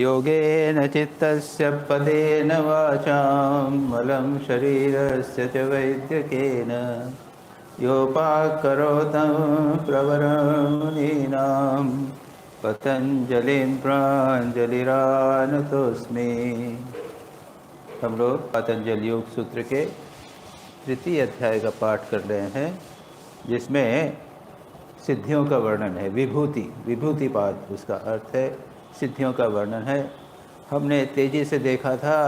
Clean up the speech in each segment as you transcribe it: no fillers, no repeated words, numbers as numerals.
योगेन चित्तस्य पदेन वाचां मलं शरीरस्य च वैद्यकेन योपाकरोतं प्रवरमुनीनां पतंजलिं प्राञ्जलिरानतोऽस्मि। हम लोग पतंजलि योग सूत्र के तृतीय अध्याय का पाठ कर रहे हैं, जिसमें सिद्धियों का वर्णन है। विभूतिपाद उसका अर्थ है, सिद्धियों का वर्णन है। हमने तेज़ी से देखा था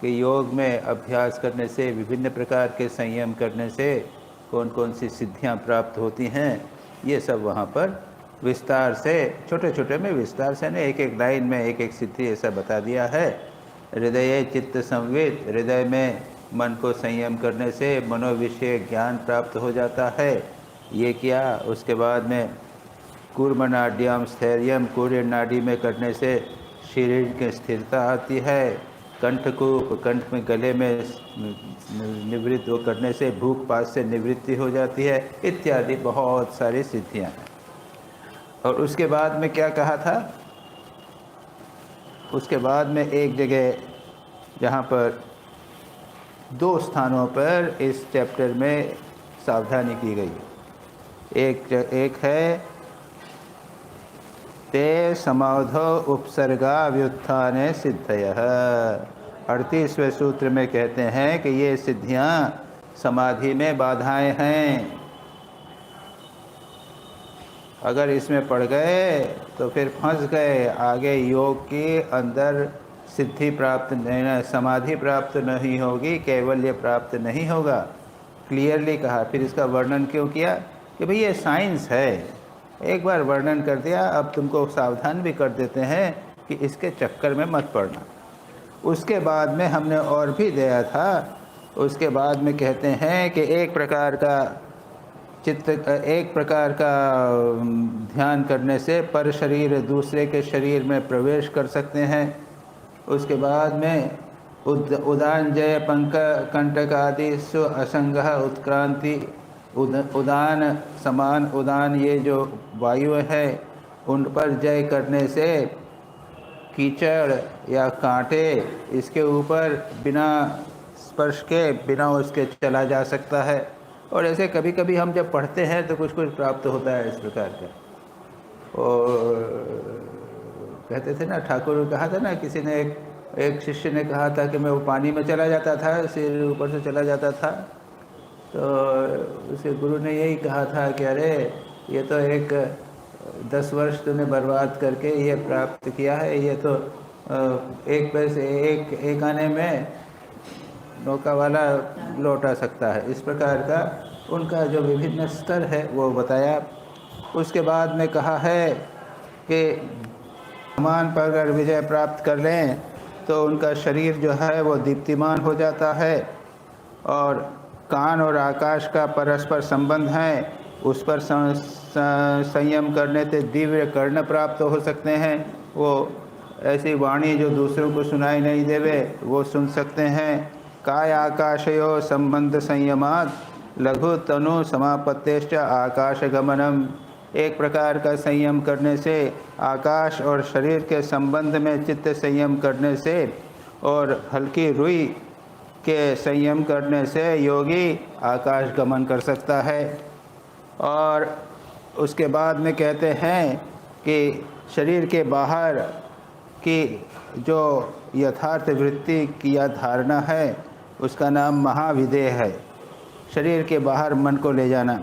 कि योग में अभ्यास करने से, विभिन्न प्रकार के संयम करने से कौन कौन सी सिद्धियां प्राप्त होती हैं। ये सब वहाँ पर विस्तार से, छोटे छोटे में विस्तार से ने एक एक लाइन में एक एक सिद्धि ऐसा बता दिया है। हृदय चित्त संवेद, हृदय में मन को संयम करने से मनोविषय ज्ञान प्राप्त हो जाता है। ये किया। उसके बाद में कूर्मनाड्याम स्थैर्यम, कूर्य नाड़ी में करने से शरीर की स्थिरता आती है। कंठकूप, कंठ में गले में निवृत्त वो करने से भूख पास से निवृत्ति हो जाती है, इत्यादि बहुत सारी सिद्धियां हैं। और उसके बाद में क्या कहा था? उसके बाद में एक जगह जहाँ पर दो स्थानों पर इस चैप्टर में सावधानी की गई। एक है ते समाधो उपसर्गा व्युत्थाने सिद्धयः। 38वें सूत्र में कहते हैं कि ये सिद्धियां समाधि में बाधाएं हैं। अगर इसमें पड़ गए तो फिर फंस गए, आगे योग के अंदर सिद्धि प्राप्त नहीं, समाधि प्राप्त नहीं होगी, कैवल्य प्राप्त नहीं होगा। क्लियरली कहा। फिर इसका वर्णन क्यों किया कि भाई ये साइंस है। एक बार वर्णन कर दिया, अब तुमको सावधान भी कर देते हैं कि इसके चक्कर में मत पड़ना। उसके बाद में हमने और भी दिया था। उसके बाद में कहते हैं कि एक प्रकार का ध्यान करने से पर शरीर दूसरे के शरीर में प्रवेश कर सकते हैं। उसके बाद में उदान जय कंटक आदि सु असंग उत्क्रांति, उदान समान उदान, ये जो वायु है उन पर जय करने से कीचड़ या कांटे इसके ऊपर बिना स्पर्श के, बिना उसके चला जा सकता है। और ऐसे कभी कभी हम जब पढ़ते हैं तो कुछ कुछ प्राप्त होता है इस प्रकार का। और कहते थे ना, ठाकुर कहा था ना, किसी ने एक शिष्य ने कहा था कि मैं वो पानी में चला जाता था, सिर ऊपर से चला जाता था। तो उसके गुरु ने यही कहा था कि अरे ये तो 10 वर्ष तूने बर्बाद करके ये प्राप्त किया है, ये तो एक पैसे एक आने में नौका वाला लौटा सकता है। इस प्रकार का उनका जो विभिन्न स्तर है वो बताया। उसके बाद में कहा है कि मान पर अगर विजय प्राप्त कर लें तो उनका शरीर जो है वो दीप्तिमान हो जाता है। और कान और आकाश का परस्पर संबंध है, उस पर संयम करने से दिव्य कर्ण प्राप्त हो सकते हैं। वो ऐसी वाणी जो दूसरों को सुनाई नहीं देवे वो सुन सकते हैं। काय आकाशयो संबंध संयमाद लघु तनु समापत्तेश्च आकाश गमनम। एक प्रकार का संयम करने से, आकाश और शरीर के संबंध में चित्त संयम करने से और हल्की रुई के संयम करने से योगी आकाश गमन कर सकता है। और उसके बाद में कहते हैं कि शरीर के बाहर की जो यथार्थ वृत्ति की या धारणा है उसका नाम महाविदेह है। शरीर के बाहर मन को ले जाना,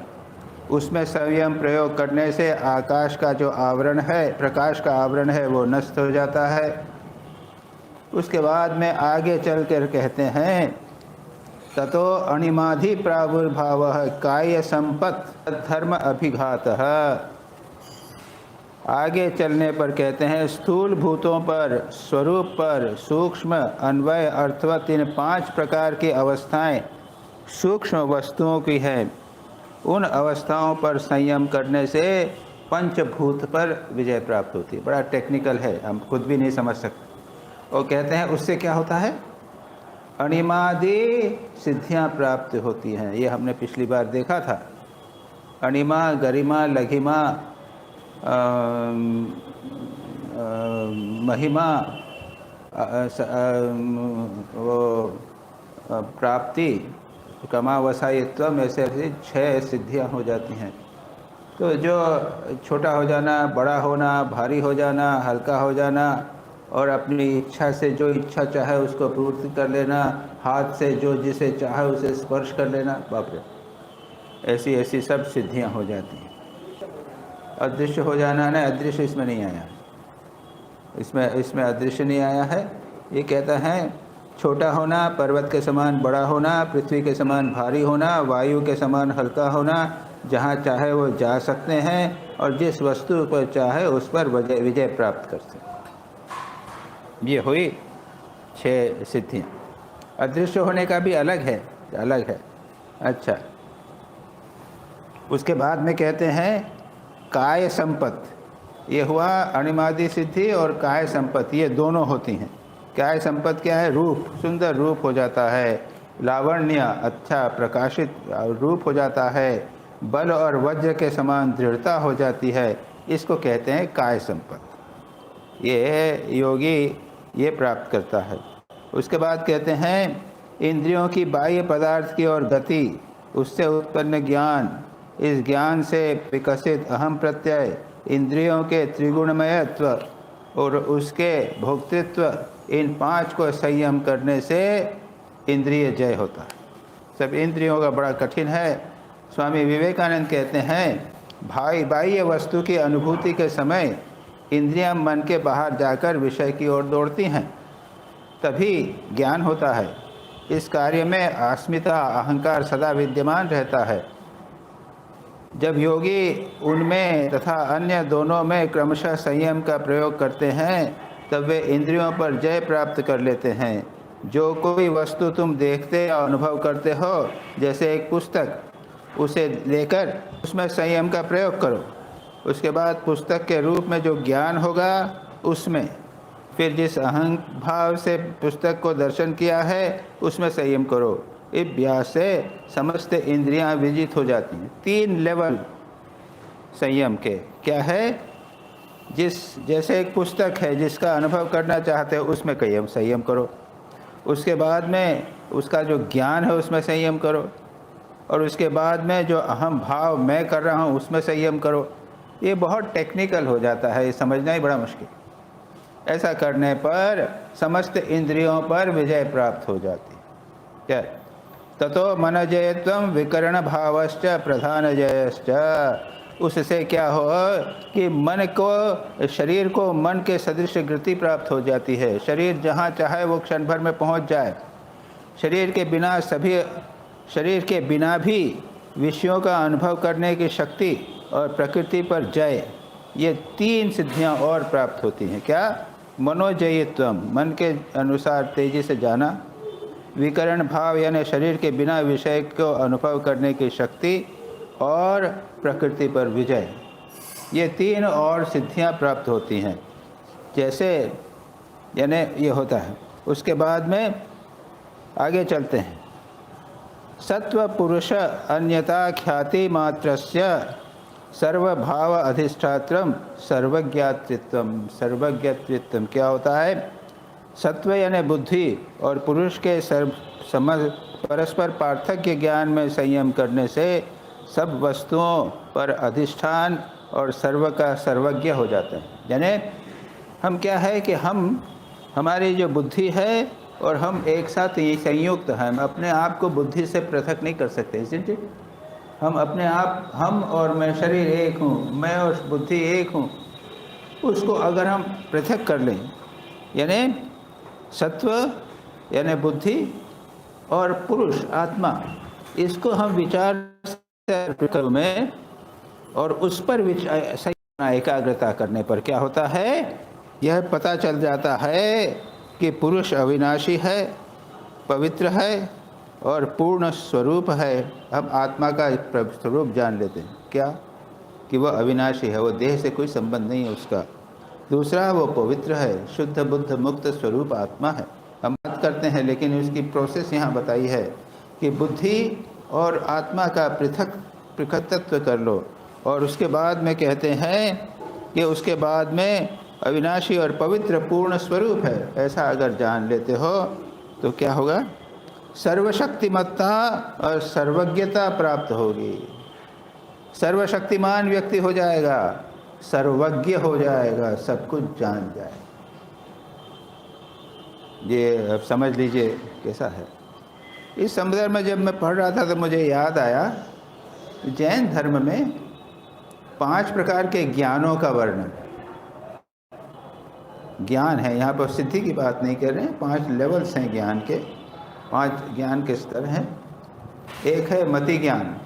उसमें संयम प्रयोग करने से आकाश का जो आवरण है, प्रकाश का आवरण है, वो नष्ट हो जाता है। उसके बाद में आगे चल कर कहते हैं ततो अणिमाधि प्रादुर्भावः काय संपत् धर्म अभिघातः। आगे चलने पर कहते हैं स्थूल भूतों पर, स्वरूप पर, सूक्ष्म, अन्वय अर्थवत इन 5 प्रकार की अवस्थाएं सूक्ष्म वस्तुओं की हैं। उन अवस्थाओं पर संयम करने से पंचभूत पर विजय प्राप्त होती है। बड़ा टेक्निकल है, हम खुद भी नहीं समझ सकते। और कहते हैं उससे क्या होता है? अणिमादि सिद्धियां प्राप्त होती हैं। ये हमने पिछली बार देखा था। अणिमा, गरिमा, लघिमा, महिमा वो प्राप्ति कमावसायित्व ऐसे ऐसी 6 सिद्धियां हो जाती हैं। तो जो छोटा हो जाना, बड़ा होना, भारी हो जाना, हल्का हो जाना और अपनी इच्छा से जो इच्छा चाहे उसको पूर्ति कर लेना, हाथ से जो जिसे चाहे उसे स्पर्श कर लेना, बाप रे, ऐसी ऐसी सब सिद्धियां हो जाती हैं। अदृश्य हो जाना ना, अदृश्य इसमें नहीं आया, इसमें अदृश्य नहीं आया है। ये कहता है छोटा होना, पर्वत के समान बड़ा होना, पृथ्वी के समान भारी होना, वायु के समान हल्का होना, जहाँ चाहे वो जा सकते हैं और जिस वस्तु पर चाहे उस पर विजय प्राप्त कर सकते। ये हुई 6 सिद्धियाँ। अदृश्य होने का भी अलग है। अच्छा, उसके बाद में कहते हैं काय संपत्ति। ये हुआ अणिमादि सिद्धि और काय संपत्ति, ये दोनों होती हैं। काय संपत्ति क्या है? रूप, सुंदर रूप हो जाता है, लावण्य, अच्छा प्रकाशित रूप हो जाता है, बल और वज्र के समान दृढ़ता हो जाती है, इसको कहते हैं काय संपत्ति। ये योगी ये प्राप्त करता है। उसके बाद कहते हैं इंद्रियों की बाह्य पदार्थ की ओर गति, उससे उत्पन्न ज्ञान, इस ज्ञान से विकसित अहम प्रत्यय, इंद्रियों के त्रिगुणमयत्व और उसके भोक्तृत्व, इन 5 को संयम करने से इंद्रिय जय होता है। सब इंद्रियों का बड़ा कठिन है। स्वामी विवेकानंद कहते हैं बाह्य वस्तु की अनुभूति के समय इंद्रियां मन के बाहर जाकर विषय की ओर दौड़ती हैं, तभी ज्ञान होता है। इस कार्य में अस्मिता, अहंकार सदा विद्यमान रहता है। जब योगी उनमें तथा अन्य दोनों में क्रमशः संयम का प्रयोग करते हैं, तब वे इंद्रियों पर जय प्राप्त कर लेते हैं। जो कोई वस्तु तुम देखते और अनुभव करते हो, जैसे एक पुस्तक, उसे लेकर उसमें संयम का प्रयोग करो। उसके बाद पुस्तक के रूप में जो ज्ञान होगा उसमें, फिर जिस अहं भाव से पुस्तक को दर्शन किया है उसमें संयम करो। इस अभ्यास से समस्त इंद्रियां विजित हो जाती हैं। 3 लेवल संयम के क्या है? जैसे एक पुस्तक है जिसका अनुभव करना चाहते हो, उसमें संयम करो। उसके बाद में उसका जो ज्ञान है उसमें संयम करो, और उसके बाद में जो अहम भाव मैं कर रहा हूँ उसमें संयम करो। ये बहुत टेक्निकल हो जाता है, ये समझना ही बड़ा मुश्किल। ऐसा करने पर समस्त इंद्रियों पर विजय प्राप्त हो जाती है। क्या? ततो मन जयत्वम विकरण भावश्च प्रधान जयश्च। उससे क्या हो कि मन को, शरीर को मन के सदृश गति प्राप्त हो जाती है। शरीर जहाँ चाहे वो क्षण भर में पहुँच जाए। शरीर के बिना भी विषयों का अनुभव करने की शक्ति और प्रकृति पर जय, ये 3 सिद्धियां और प्राप्त होती हैं। क्या? मनोजयित्वम, मन के अनुसार तेजी से जाना, विकरण भाव यानी शरीर के बिना विषय को अनुभव करने की शक्ति, और प्रकृति पर विजय, ये 3 और सिद्धियां प्राप्त होती हैं। जैसे यानी ये होता है। उसके बाद में आगे चलते हैं। सत्व पुरुष अन्यता ख्याति मात्रस्य सर्वभाव अधिष्ठात्रम सर्वज्ञत्वम। क्या होता है? सत्व यानी बुद्धि और पुरुष के परस्पर पार्थक्य ज्ञान में संयम करने से सब वस्तुओं पर अधिष्ठान और सर्व का सर्वज्ञ हो जाता है। यानी हम क्या है कि हमारी जो बुद्धि है और हम एक साथ ये संयुक्त हैं। हम अपने आप को बुद्धि से पृथक नहीं कर सकते, इसलिए हम अपने आप, हम और मैं शरीर एक हूँ, मैं और बुद्धि एक हूँ, उसको अगर हम पृथक कर लें, यानी सत्व यानी बुद्धि और पुरुष आत्मा, इसको हम विचार में और उस पर एकाग्रता करने पर क्या होता है? यह पता चल जाता है कि पुरुष अविनाशी है, पवित्र है और पूर्ण स्वरूप है। हम आत्मा का स्वरूप जान लेते हैं। क्या? कि वह अविनाशी है, वो देह से कोई संबंध नहीं है उसका। दूसरा, वो पवित्र है, शुद्ध बुद्ध मुक्त स्वरूप आत्मा है। हम बात करते हैं, लेकिन उसकी प्रोसेस यहाँ बताई है कि बुद्धि और आत्मा का पृथकत्व कर लो। और उसके बाद में कहते हैं कि उसके बाद में अविनाशी और पवित्र पूर्ण स्वरूप है, ऐसा अगर जान लेते हो तो क्या होगा? सर्वशक्तिमत्ता और सर्वज्ञता प्राप्त होगी। सर्वशक्तिमान व्यक्ति हो जाएगा, सर्वज्ञ हो जाएगा, सब कुछ जान जाए। ये अब समझ लीजिए कैसा है। इस संदर्भ में जब मैं पढ़ रहा था तो मुझे याद आया, जैन धर्म में 5 प्रकार के ज्ञानों का वर्णन। ज्ञान है, यहाँ पर सिद्धि की बात नहीं कर रहे हैं, 5 लेवल्स हैं ज्ञान के, 5 ज्ञान के स्तर हैं। एक है मति ज्ञान,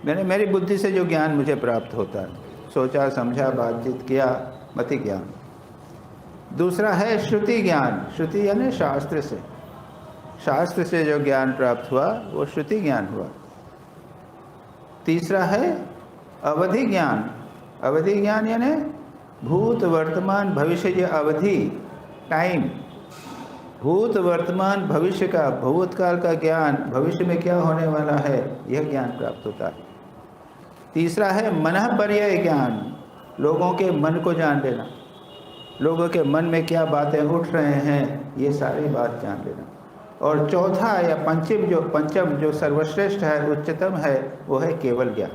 मेरी बुद्धि से जो ज्ञान मुझे प्राप्त होता है, सोचा समझा बातचीत किया, मति ज्ञान। दूसरा है श्रुति ज्ञान, श्रुति यानी शास्त्र से, शास्त्र से जो ज्ञान प्राप्त हुआ वो श्रुति ज्ञान हुआ। तीसरा है अवधि ज्ञान, अवधि ज्ञान यानी भूत वर्तमान भविष्य, ये अवधि टाइम, भूत वर्तमान भविष्य का, भूतकाल का ज्ञान, भविष्य में क्या होने वाला है यह ज्ञान प्राप्त होता है। तीसरा है मनःपर्यय ज्ञान, लोगों के मन को जान लेना, लोगों के मन में क्या बातें उठ रहे हैं ये सारी बात जान लेना। और चौथा या पंचम जो सर्वश्रेष्ठ है, उच्चतम है, वो है केवल ज्ञान।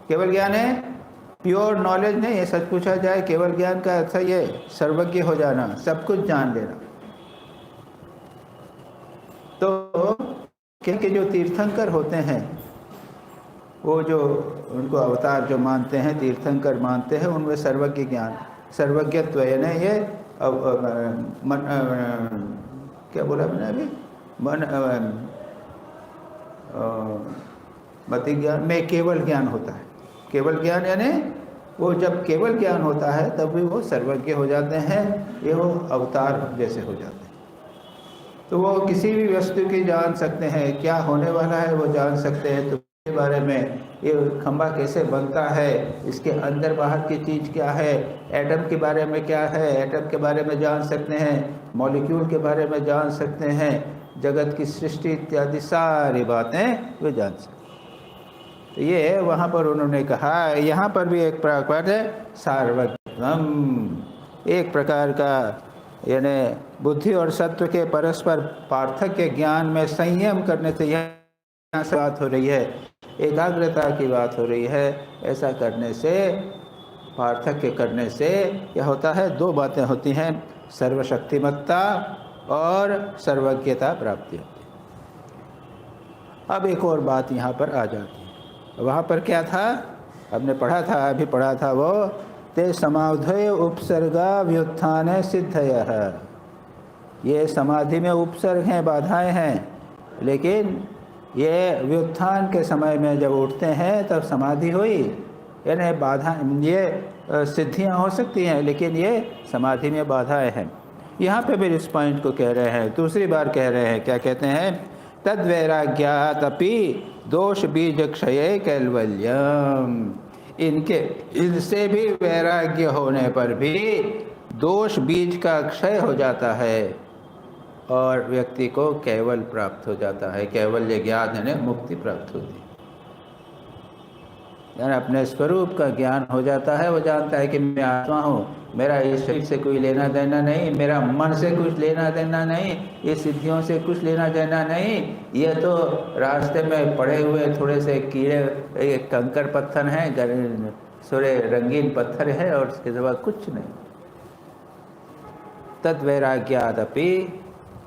केवल ज्ञान है प्योर नॉलेज नहीं है। सच पूछा जाए केवल ज्ञान का अर्थ ये सर्वज्ञ हो जाना, सब कुछ जान लेना। तो क्योंकि जो तीर्थंकर होते हैं वो जो उनको अवतार जो मानते हैं, तीर्थंकर मानते हैं, उनमें सर्वज्ञ ज्ञान, सर्वज्ञत्व यानी ये क्या बोला मैंने अभी, मति ज्ञान में केवल ज्ञान होता है। केवल ज्ञान यानी वो जब केवल ज्ञान होता है तब भी वो सर्वज्ञ हो जाते हैं, ये वो अवतार जैसे हो जाते हैं। तो वो किसी भी वस्तु की जान सकते हैं, क्या होने वाला है वो जान सकते हैं। तो के बारे में, ये खंभा कैसे बनता है, इसके अंदर बाहर की चीज़ क्या है, एटम के बारे में क्या है, एटम के बारे में जान सकते हैं, मॉलिक्यूल के बारे में जान सकते हैं, जगत की सृष्टि इत्यादि सारी बातें वे जान सकते हैं। तो ये वहाँ पर उन्होंने कहा, यहाँ पर भी एक प्रकार है सार्वज्ञम, एक प्रकार का यानी बुद्धि और सत्व के परस्पर पार्थक्य ज्ञान में संयम करने से यहाँ से बात हो रही है, एकाग्रता की बात हो रही है। ऐसा करने से, पार्थक्य करने से क्या होता है? 2 बातें होती हैं, सर्वशक्तिमत्ता और सर्वज्ञता प्राप्ति होती है। अब एक और बात यहाँ पर आ जाती है। वहाँ पर क्या था, हमने पढ़ा था, अभी पढ़ा था, वो ते समाधय उपसर्गा व्युत्थान सिद्धयः। ये समाधि में उपसर्ग हैं, बाधाएं हैं, लेकिन ये व्युत्थान के समय में जब उठते हैं तब समाधि हुई, यानी बाधा, ये सिद्धियां हो सकती हैं लेकिन ये समाधि में बाधाएं हैं। यहाँ पे भी इस पॉइंट को कह रहे हैं, दूसरी बार कह रहे हैं, क्या कहते हैं? तद वैराग्यात् अपि दोष बीज क्षय कैवल्यम। इनसे भी वैराग्य होने पर भी दोष बीज का क्षय हो जाता है और व्यक्ति को केवल प्राप्त हो जाता है। कैवल्य ज्ञान है, मुक्ति प्राप्त होती है, यानी अपने स्वरूप का ज्ञान हो जाता है। वो जानता है कि मैं आत्मा हूँ, मेरा इस शरीर से कोई लेना देना नहीं, मेरा मन से कुछ लेना देना नहीं, ये सिद्धियों से कुछ लेना देना नहीं, ये तो रास्ते में पड़े हुए थोड़े से कीड़े, एक कंकड़ पत्थर हैं, थोड़े रंगीन पत्थर है, और उसके सिवा कुछ नहीं। तद वैराग्यादपि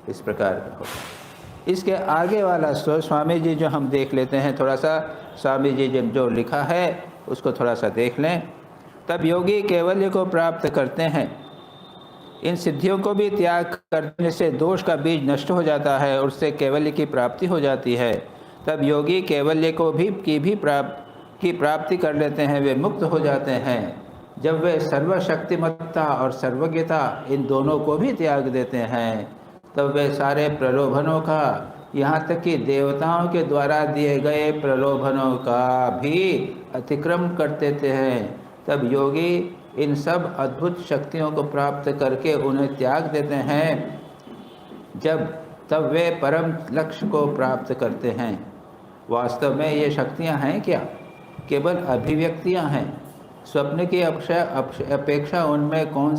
इस प्रकार का होता। इसके आगे वाला स्वामी जी जो हम देख लेते हैं, थोड़ा सा स्वामी जी जो लिखा है उसको थोड़ा सा देख लें। तब योगी कैवल्य को प्राप्त करते हैं, इन सिद्धियों को भी त्याग करने से दोष का बीज नष्ट हो जाता है और उससे कैवल्य की प्राप्ति हो जाती है। तब योगी कैवल्य को भी प्राप्ति कर लेते हैं, वे मुक्त हो जाते हैं। जब वे सर्वशक्तिमत्ता और सर्वज्ञता इन दोनों को भी त्याग देते हैं, तब वे सारे प्रलोभनों का, यहाँ तक कि देवताओं के द्वारा दिए गए प्रलोभनों का भी अतिक्रम कर देते हैं। तब योगी इन सब अद्भुत शक्तियों को प्राप्त करके उन्हें त्याग देते हैं। तब वे परम लक्ष्य को प्राप्त करते हैं। वास्तव में ये शक्तियाँ हैं क्या? केवल अभिव्यक्तियाँ हैं। स्वप्न की अपेक्षा उनमें कौन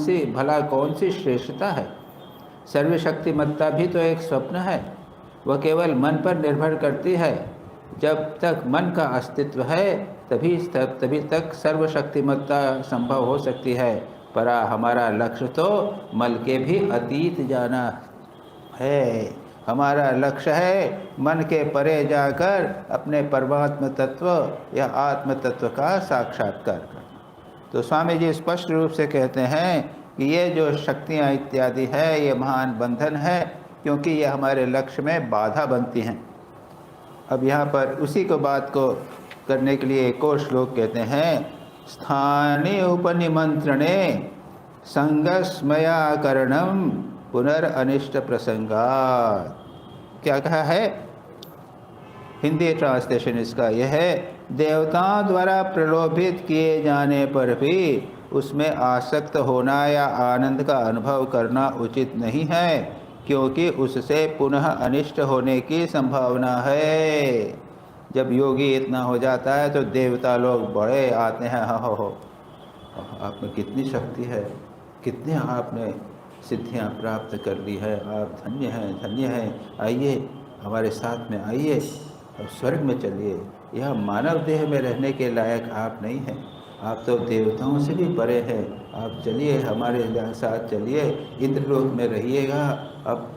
सी श्रेष्ठता है? सर्वशक्तिमत्ता भी तो एक स्वप्न है, वह केवल मन पर निर्भर करती है। जब तक मन का अस्तित्व है तभी तक सर्वशक्तिमत्ता संभव हो सकती है। पर हमारा लक्ष्य तो मन के भी अतीत जाना है। हमारा लक्ष्य है मन के परे जाकर अपने परमात्म तत्व या आत्म तत्व का साक्षात्कार करना। तो स्वामी जी स्पष्ट रूप से कहते हैं कि ये जो शक्तियाँ इत्यादि है ये महान बंधन है, क्योंकि ये हमारे लक्ष्य में बाधा बनती हैं। अब यहाँ पर उसी को बात को करने के लिए एक और श्लोक कहते हैं, स्थानीय उपनिमंत्रणे संगस्मया करणम पुनरअनिष्ट प्रसंगात। क्या कहा है? हिंदी ट्रांसलेशन इसका यह है, देवताओं द्वारा प्रलोभित किए जाने पर भी उसमें आसक्त होना या आनंद का अनुभव करना उचित नहीं है, क्योंकि उससे पुनः अनिष्ट होने की संभावना है। जब योगी इतना हो जाता है तो देवता लोग बड़े आते हैं, हो आप में कितनी शक्ति है, कितने आपने सिद्धियां प्राप्त कर ली है, आप धन्य हैं, आइए हमारे साथ में आइए, अब स्वर्ग में चलिए। यह मानव देह में रहने के लायक आप नहीं हैं, आप तो देवताओं से भी परे हैं, आप चलिए हमारे साथ चलिए, इंद्रलोक में रहिएगा, अब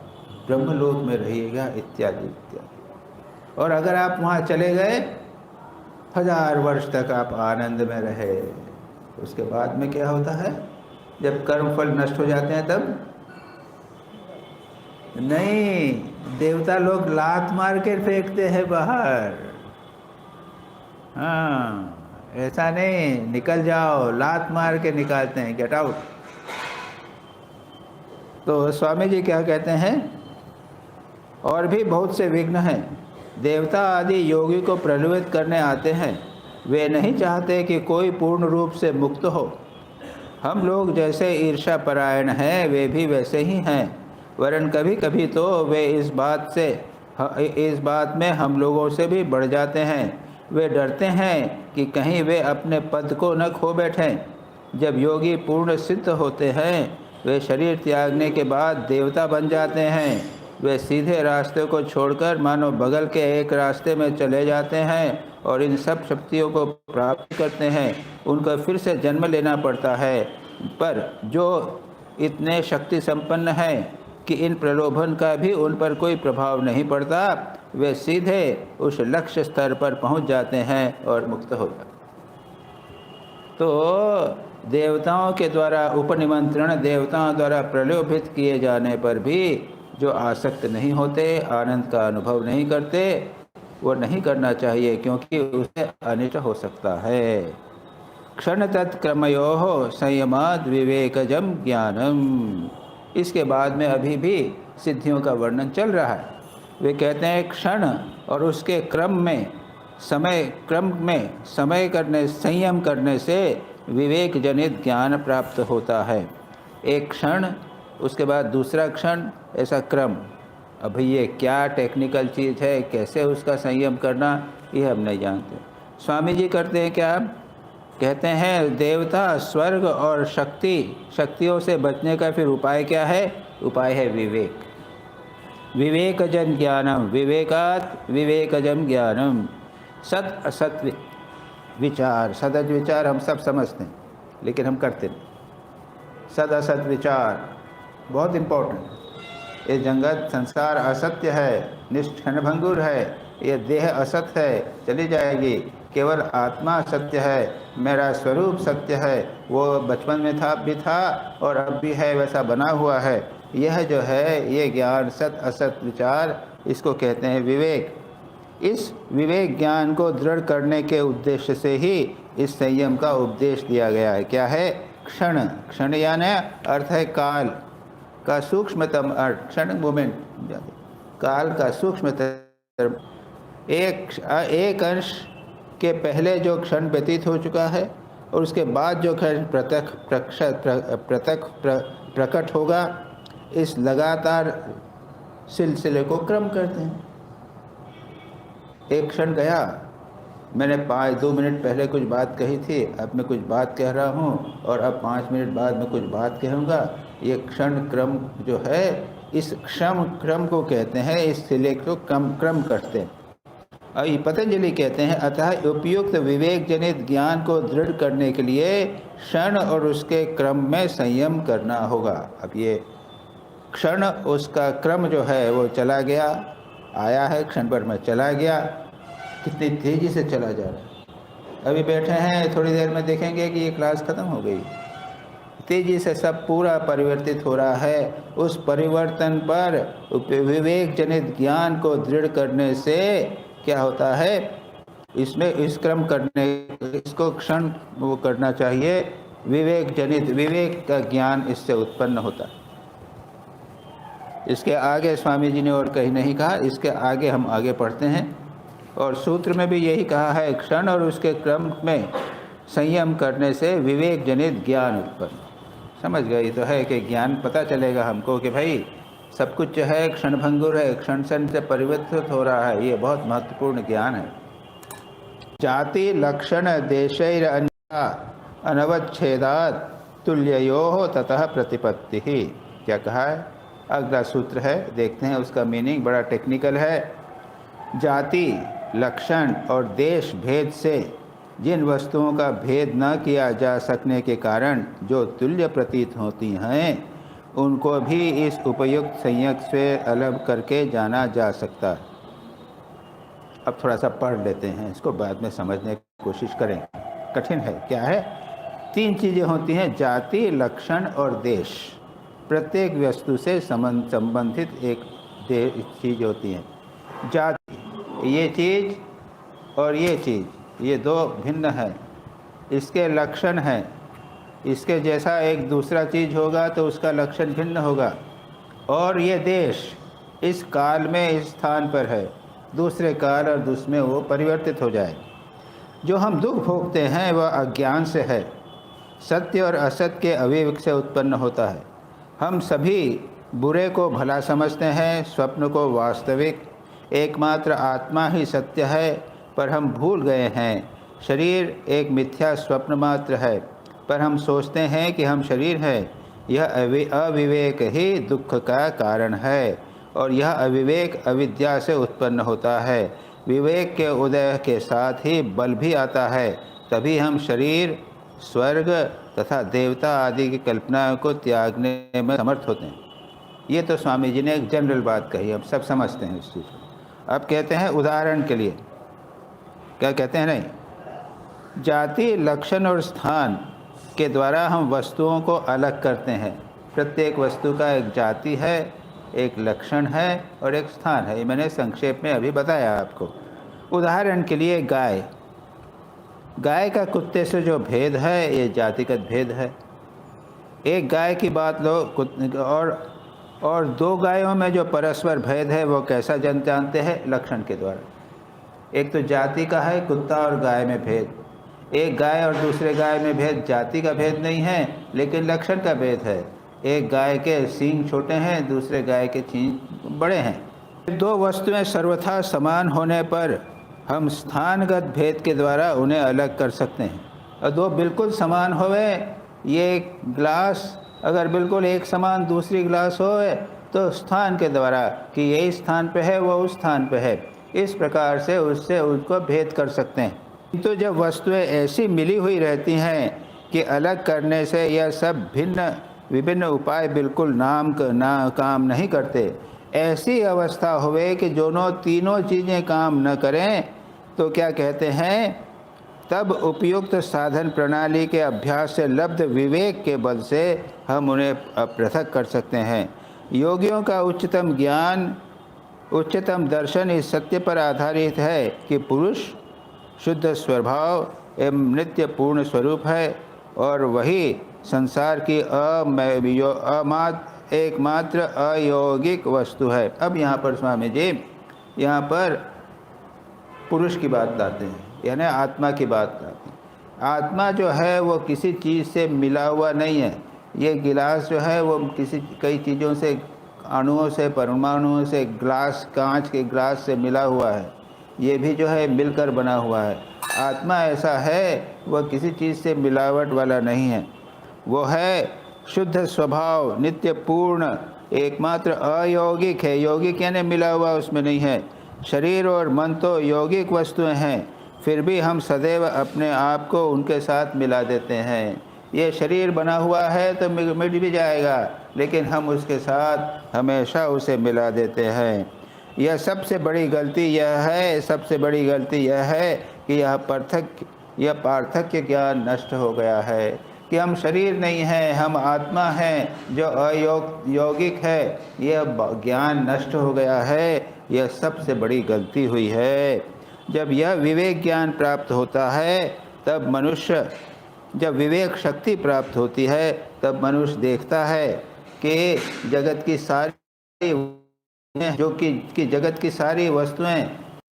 ब्रह्मलोक में रहिएगा, इत्यादि इत्यादि। और अगर आप वहाँ चले गए 1000 वर्ष तक आप आनंद में रहे, उसके बाद में क्या होता है? जब कर्मफल नष्ट हो जाते हैं तब नहीं, देवता लोग लात मार के फेंकते हैं बाहर। हाँ, ऐसा नहीं निकल जाओ, लात मार के निकालते हैं, गेट आउट। तो स्वामी जी क्या कहते हैं? और भी बहुत से विघ्न हैं। देवता आदि योगी को प्रलोभित करने आते हैं, वे नहीं चाहते कि कोई पूर्ण रूप से मुक्त हो। हम लोग जैसे ईर्ष्या परायण हैं, वे भी वैसे ही हैं, वरन कभी कभी तो वे इस बात में हम लोगों से भी बढ़ जाते हैं। वे डरते हैं कि कहीं वे अपने पद को न खो बैठें। जब योगी पूर्ण सिद्ध होते हैं, वे शरीर त्यागने के बाद देवता बन जाते हैं। वे सीधे रास्ते को छोड़कर मानो बगल के एक रास्ते में चले जाते हैं और इन सब शक्तियों को प्राप्त करते हैं। उनको फिर से जन्म लेना पड़ता है, पर जो इतने शक्ति संपन्न हैं कि इन प्रलोभन का भी उन पर कोई प्रभाव नहीं पड़ता, वे सीधे उस लक्ष्य स्तर पर पहुंच जाते हैं और मुक्त हो जाते हैं। तो देवताओं के द्वारा उपनिमंत्रण, देवताओं द्वारा प्रलोभित किए जाने पर भी जो आसक्त नहीं होते, आनंद का अनुभव नहीं करते, वो नहीं करना चाहिए, क्योंकि उसे अनिष्ट हो सकता है। क्षण तत्क्रमयोः संयमाद विवेकजम ज्ञानम। इसके बाद में अभी भी सिद्धियों का वर्णन चल रहा है। वे कहते हैं क्षण और उसके संयम करने से विवेक जनित ज्ञान प्राप्त होता है। एक क्षण, उसके बाद दूसरा क्षण, ऐसा क्रम। अभी ये क्या टेक्निकल चीज़ है, कैसे उसका संयम करना, ये हम नहीं जानते। स्वामी जी करते हैं क्या? कहते हैं देवता, स्वर्ग और शक्तियों से बचने का फिर उपाय क्या है? उपाय है विवेक। विवेकजन ज्ञानम, विवेकात विवेकजम ज्ञानम। सत असत विचार, सदज विचार हम सब समझते हैं, लेकिन हम करते नहीं। सद असत विचार बहुत इम्पोर्टेंट। ये जगत संसार असत्य है, निष्ठनभंगुर है, ये देह असत है, चली जाएगी। केवल आत्मा सत्य है, मेरा स्वरूप सत्य है, वो बचपन में भी था और अब भी है, वैसा बना हुआ है। यह जो है ये ज्ञान, सत असत विचार, इसको कहते हैं विवेक। इस विवेक ज्ञान को दृढ़ करने के उद्देश्य से ही इस संयम का उपदेश दिया गया है। क्या है? क्षण। क्षण यानी अर्थ है काल का सूक्ष्मतम अर्थ, क्षण मोमेंट, काल का सूक्ष्मतम एक अंश के पहले जो क्षण व्यतीत हो चुका है और उसके बाद जो क्षण प्रकट होगा, इस लगातार सिलसिले को क्रम करते हैं। एक क्षण गया, मैंने 2 मिनट पहले कुछ बात कही थी, अब मैं कुछ बात कह रहा हूँ और अब 5 मिनट बाद मैं कुछ बात कहूँगा। ये क्षण क्रम जो है, इस क्षम क्रम को कहते हैं, इस सिले को क्रम करते हैं। और ये पतंजलि कहते हैं, अतः उपयुक्त विवेक जनित ज्ञान को दृढ़ करने के लिए क्षण और उसके क्रम में संयम करना होगा। अब ये क्षण, उसका क्रम जो है वो चला गया, आया है, क्षण भर में चला गया, कितनी तेज़ी से चला जा रहा है। अभी बैठे हैं, थोड़ी देर में देखेंगे कि ये क्लास ख़त्म हो गई। तेज़ी से सब पूरा परिवर्तित हो रहा है। उस परिवर्तन पर विवेक जनित ज्ञान को दृढ़ करने से क्या होता है, इसमें इस क्रम करने, इसको क्षण वो करना चाहिए। विवेक जनित, विवेक का ज्ञान इससे उत्पन्न होता है। इसके आगे स्वामी जी ने और कहीं नहीं कहा, इसके आगे हम आगे पढ़ते हैं और सूत्र में भी यही कहा है, क्षण और उसके क्रम में संयम करने से विवेक जनित ज्ञान उत्पन्न। समझ गई तो है कि ज्ञान पता चलेगा हमको कि भाई सब कुछ जो है क्षणभंगुर है, क्षण क्षण से परिवर्तित हो रहा है। ये बहुत महत्वपूर्ण ज्ञान है। जाति लक्षण देशैर अन्यथा अनवच्छेदात् तुल्ययोः ततः प्रतिपत्ति ही। क्या कहा है? अगला सूत्र है, देखते हैं उसका मीनिंग, बड़ा टेक्निकल है। जाति, लक्षण और देश भेद से जिन वस्तुओं का भेद न किया जा सकने के कारण जो तुल्य प्रतीत होती हैं, उनको भी इस उपयुक्त संयक से अलग करके जाना जा सकता है। अब थोड़ा सा पढ़ लेते हैं, इसको बाद में समझने की कोशिश करें, कठिन है। क्या है? 3 चीज़ें होती हैं, जाति, लक्षण और देश। प्रत्येक वस्तु से संबंधित एक चीज़ होती है। जाति, ये चीज़ और ये चीज़, ये 2 भिन्न है। इसके लक्षण हैं, इसके जैसा एक दूसरा चीज़ होगा तो उसका लक्षण भिन्न होगा। और ये देश इस काल में इस स्थान पर है, दूसरे काल और दूसरे वो परिवर्तित हो जाए। जो हम दुख भोगते हैं वह अज्ञान से है, सत्य और असत्य के अविवेक से उत्पन्न होता है। हम सभी बुरे को भला समझते हैं, स्वप्न को वास्तविक, एकमात्र आत्मा ही सत्य है, पर हम भूल गए हैं शरीर एक मिथ्या स्वप्न मात्र है, पर हम सोचते हैं कि हम शरीर हैं। यह अविवेक ही दुख का कारण है और यह अविवेक अविद्या से उत्पन्न होता है। विवेक के उदय के साथ ही बल भी आता है, तभी हम शरीर, स्वर्ग तथा देवता आदि की कल्पनाओं को त्यागने में समर्थ होते हैं। ये तो स्वामी जी ने एक जनरल बात कही, हम सब समझते हैं इस चीज़ को। अब कहते हैं उदाहरण के लिए, क्या कहते हैं? नहीं, जाति, लक्षण और स्थान के द्वारा हम वस्तुओं को अलग करते हैं। प्रत्येक वस्तु का एक जाति है, एक लक्षण है और एक स्थान है। ये मैंने संक्षेप में अभी बताया आपको। उदाहरण के लिए गाय, गाय का कुत्ते से जो भेद है ये जातिगत भेद है। एक गाय की बात लो और 2 गायों में जो परस्पर भेद है वो कैसा जानते हैं? लक्षण के द्वारा। एक तो जाति का है, कुत्ता और गाय में भेद। एक गाय और दूसरे गाय में भेद जाति का भेद नहीं है, लेकिन लक्षण का भेद है। एक गाय के सींग छोटे हैं, दूसरे गाय के सींग बड़े हैं। 2 वस्तुएं सर्वथा समान होने पर हम स्थानगत भेद के द्वारा उन्हें अलग कर सकते हैं। और 2 बिल्कुल समान होवे, ये ग्लास अगर बिल्कुल एक समान दूसरी ग्लास होवे तो स्थान के द्वारा कि यही स्थान पे है वो उस स्थान पे है, इस प्रकार से उससे उनको भेद कर सकते हैं। तो जब वस्तुएं ऐसी मिली हुई रहती हैं कि अलग करने से यह सब विभिन्न उपाय बिल्कुल काम नहीं करते, ऐसी अवस्था हुए कि तीनों चीज़ें काम न करें, तो क्या कहते हैं? तब उपयुक्त साधन प्रणाली के अभ्यास से लब्ध विवेक के बल से हम उन्हें पृथक कर सकते हैं। योगियों का उच्चतम ज्ञान, उच्चतम दर्शन इस सत्य पर आधारित है कि पुरुष शुद्ध स्वभाव एवं नित्य पूर्ण स्वरूप है और वही संसार की एकमात्र अयौगिक वस्तु है। अब यहाँ पर स्वामी जी यहाँ पर पुरुष की बात लाते हैं, यानी आत्मा की बात लाते हैं। आत्मा जो है वो किसी चीज़ से मिला हुआ नहीं है। ये गिलास जो है वो कई चीज़ों से, अणुओं से, परमाणुओं से, कांच के ग्लास से मिला हुआ है। ये भी जो है मिलकर बना हुआ है। आत्मा ऐसा है, वह किसी चीज़ से मिलावट वाला नहीं है। वो है शुद्ध स्वभाव, नित्य पूर्ण, एकमात्र अयौगिक है। यौगिक यानी मिला हुआ उसमें नहीं है। शरीर और मन तो यौगिक वस्तुएं हैं, फिर भी हम सदैव अपने आप को उनके साथ मिला देते हैं। ये शरीर बना हुआ है तो मिट भी जाएगा, लेकिन हम उसके साथ हमेशा उसे मिला देते हैं। यह सबसे बड़ी गलती यह है, सबसे बड़ी गलती यह है कि यह पार्थक्य ज्ञान नष्ट हो गया है कि हम शरीर नहीं हैं, हम आत्मा हैं जो यौगिक है। यह ज्ञान नष्ट हो गया है। यह सबसे बड़ी गलती हुई है। जब यह विवेक ज्ञान प्राप्त होता है तब मनुष्य, जब विवेक शक्ति प्राप्त होती है तब मनुष्य देखता है कि जगत की सारी जो कि जगत की सारी वस्तुएं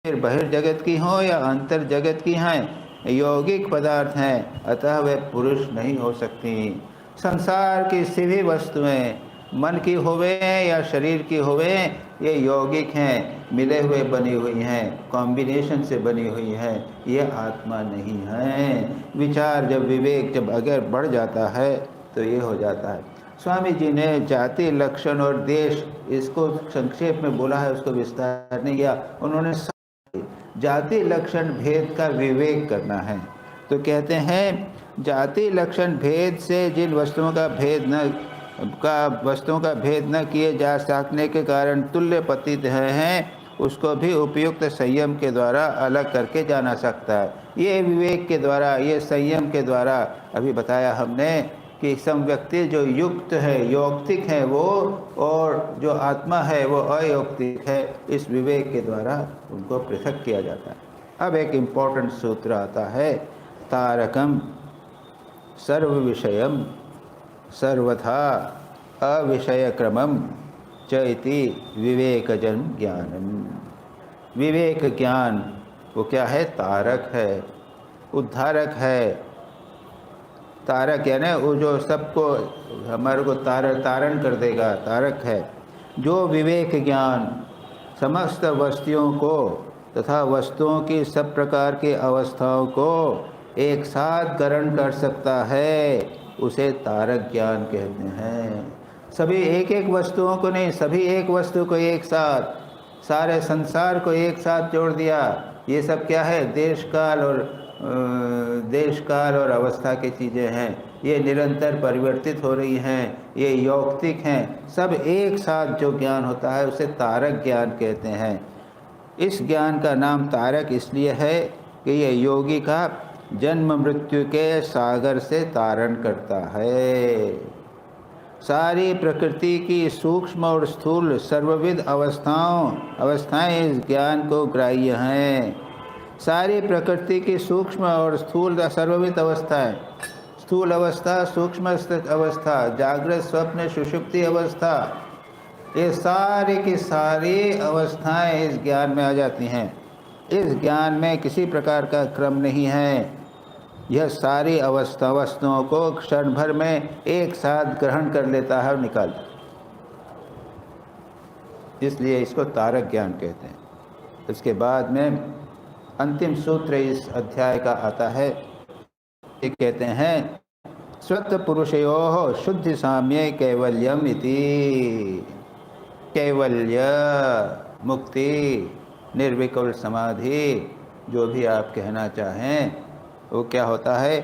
फिर बहिर्जगत की हों या अंतर जगत की हैं, यौगिक पदार्थ हैं, अतः वे पुरुष नहीं हो सकती। संसार की सभी वस्तुएं, मन की होवे या शरीर की होवे, ये यौगिक हैं, मिले हुए बनी हुई हैं, कॉम्बिनेशन से बनी हुई हैं, ये आत्मा नहीं है। विचार जब विवेक जब अगर बढ़ जाता है तो ये हो जाता है। स्वामी जी ने जाति, लक्षण और देश, इसको संक्षेप में बोला है, उसको विस्तार नहीं किया। उन्होंने जाति लक्षण भेद का विवेक करना है। तो कहते हैं जाति लक्षण भेद से जिन वस्तुओं का भेद न किए जा सकने के कारण तुल्य पतित हैं, उसको भी उपयुक्त संयम के द्वारा अलग करके जाना सकता है। ये विवेक के द्वारा, ये संयम के द्वारा, अभी बताया हमने कि सम व्यक्ति जो युक्त है, यौक्तिक है वो, और जो आत्मा है वो अयौक्तिक है। इस विवेक के द्वारा उनको पृथक किया जाता है। अब एक इम्पोर्टेंट सूत्र आता है, तारकम सर्व विषयम सर्वथा अविषयक्रमम च इति विवेकजन ज्ञानम। विवेक ज्ञान वो क्या है? तारक है, उद्धारक है। तारक यानी वो जो सबको हमारे को तारण कर देगा, तारक है। जो विवेक ज्ञान समस्त वस्तुओं को तथा वस्तुओं की सब प्रकार की अवस्थाओं को एक साथ ग्रहण कर सकता है, उसे तारक ज्ञान कहते हैं। सभी एक एक वस्तुओं को नहीं, सभी एक वस्तु को एक साथ, सारे संसार को एक साथ जोड़ दिया। ये सब क्या है? देश काल और अवस्था की चीज़ें हैं। ये निरंतर परिवर्तित हो रही हैं, ये यौक्तिक हैं। सब एक साथ जो ज्ञान होता है उसे तारक ज्ञान कहते हैं। इस ज्ञान का नाम तारक इसलिए है कि ये योगी का जन्म मृत्यु के सागर से तारण करता है। सारी प्रकृति की सूक्ष्म और स्थूल सर्वविध अवस्थाएं इस ज्ञान को ग्राह्य हैं। सारी प्रकृति की सूक्ष्म और स्थूल सर्वविध अवस्थाएं, स्थूल अवस्था, सूक्ष्म अवस्था, जागृत, स्वप्न, सुषुप्ति अवस्था, ये सारी की सारी अवस्थाएं इस ज्ञान में आ जाती हैं। इस ज्ञान में किसी प्रकार का क्रम नहीं है। यह सारी वस्तुओं को क्षण भर में एक साथ ग्रहण कर लेता है और निकाल देता है। इसलिए इसको तारक ज्ञान कहते हैं। इसके बाद में अंतिम सूत्र इस अध्याय का आता है, ये कहते हैं स्वतः पुरुषयोः शुद्धि साम्ये कैवल्यम इति। कैवल्य, मुक्ति, निर्विकल्प समाधि, जो भी आप कहना चाहें, वो क्या होता है?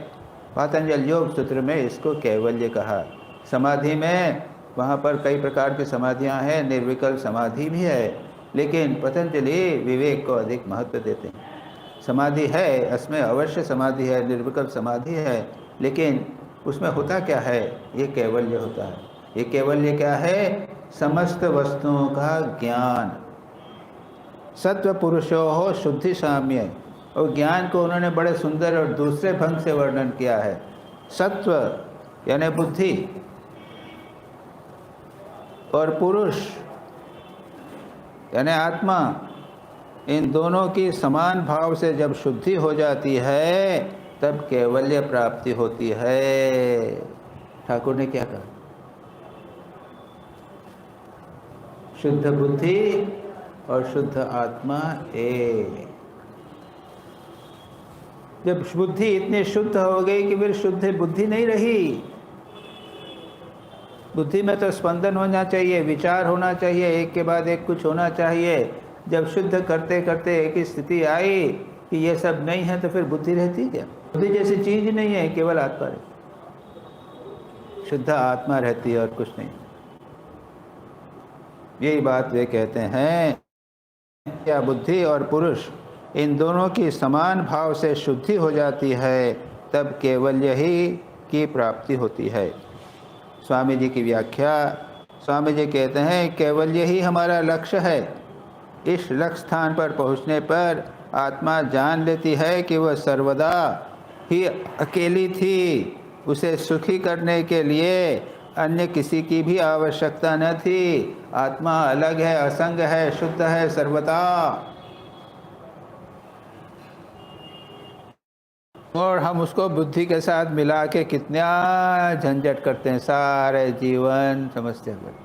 पातंजल योग सूत्र में इसको कैवल्य कहा। समाधि में वहाँ पर कई प्रकार की समाधियाँ हैं, निर्विकल्प समाधि भी है, लेकिन पतंजलि विवेक को अधिक महत्व देते हैं। समाधि है, इसमें अवश्य समाधि है, निर्विकल्प समाधि है, लेकिन उसमें होता क्या है? ये कैवल्य होता है। ये कैवल्य क्या है? समस्त वस्तुओं का ज्ञान। सत्व पुरुषोः शुद्धि साम्य, और ज्ञान को उन्होंने बड़े सुंदर और दूसरे ढंग से वर्णन किया है। सत्व यानी बुद्धि और पुरुष यानी आत्मा, इन दोनों की समान भाव से जब शुद्धि हो जाती है तब कैवल्य प्राप्ति होती है। ठाकुर ने क्या कहा? शुद्ध बुद्धि और शुद्ध आत्मा एक। जब बुद्धि इतनी शुद्ध हो गई कि फिर शुद्ध बुद्धि नहीं रही। बुद्धि में तो स्पंदन होना चाहिए, विचार होना चाहिए, एक के बाद एक कुछ होना चाहिए। जब शुद्ध करते करते एक ही स्थिति आई कि ये सब नहीं है, तो फिर बुद्धि रहती क्या? बुद्धि जैसी चीज नहीं है, केवल आत्मा रहती, शुद्ध आत्मा रहती है और कुछ नहीं। यही बात वे कहते हैं, क्या बुद्धि और पुरुष इन दोनों की समान भाव से शुद्धि हो जाती है, तब केवल्य ही की प्राप्ति होती है। स्वामी जी की व्याख्या, स्वामी जी कहते हैं केवल्य ही हमारा लक्ष्य है। इस लक्ष्य स्थान पर पहुंचने पर आत्मा जान लेती है कि वह सर्वदा ही अकेली थी, उसे सुखी करने के लिए अन्य किसी की भी आवश्यकता न थी। आत्मा अलग है, असंग है, शुद्ध है सर्वदा। और हम उसको बुद्धि के साथ मिला के कितना झंझट करते हैं, सारे जीवन समस्या करते हैं।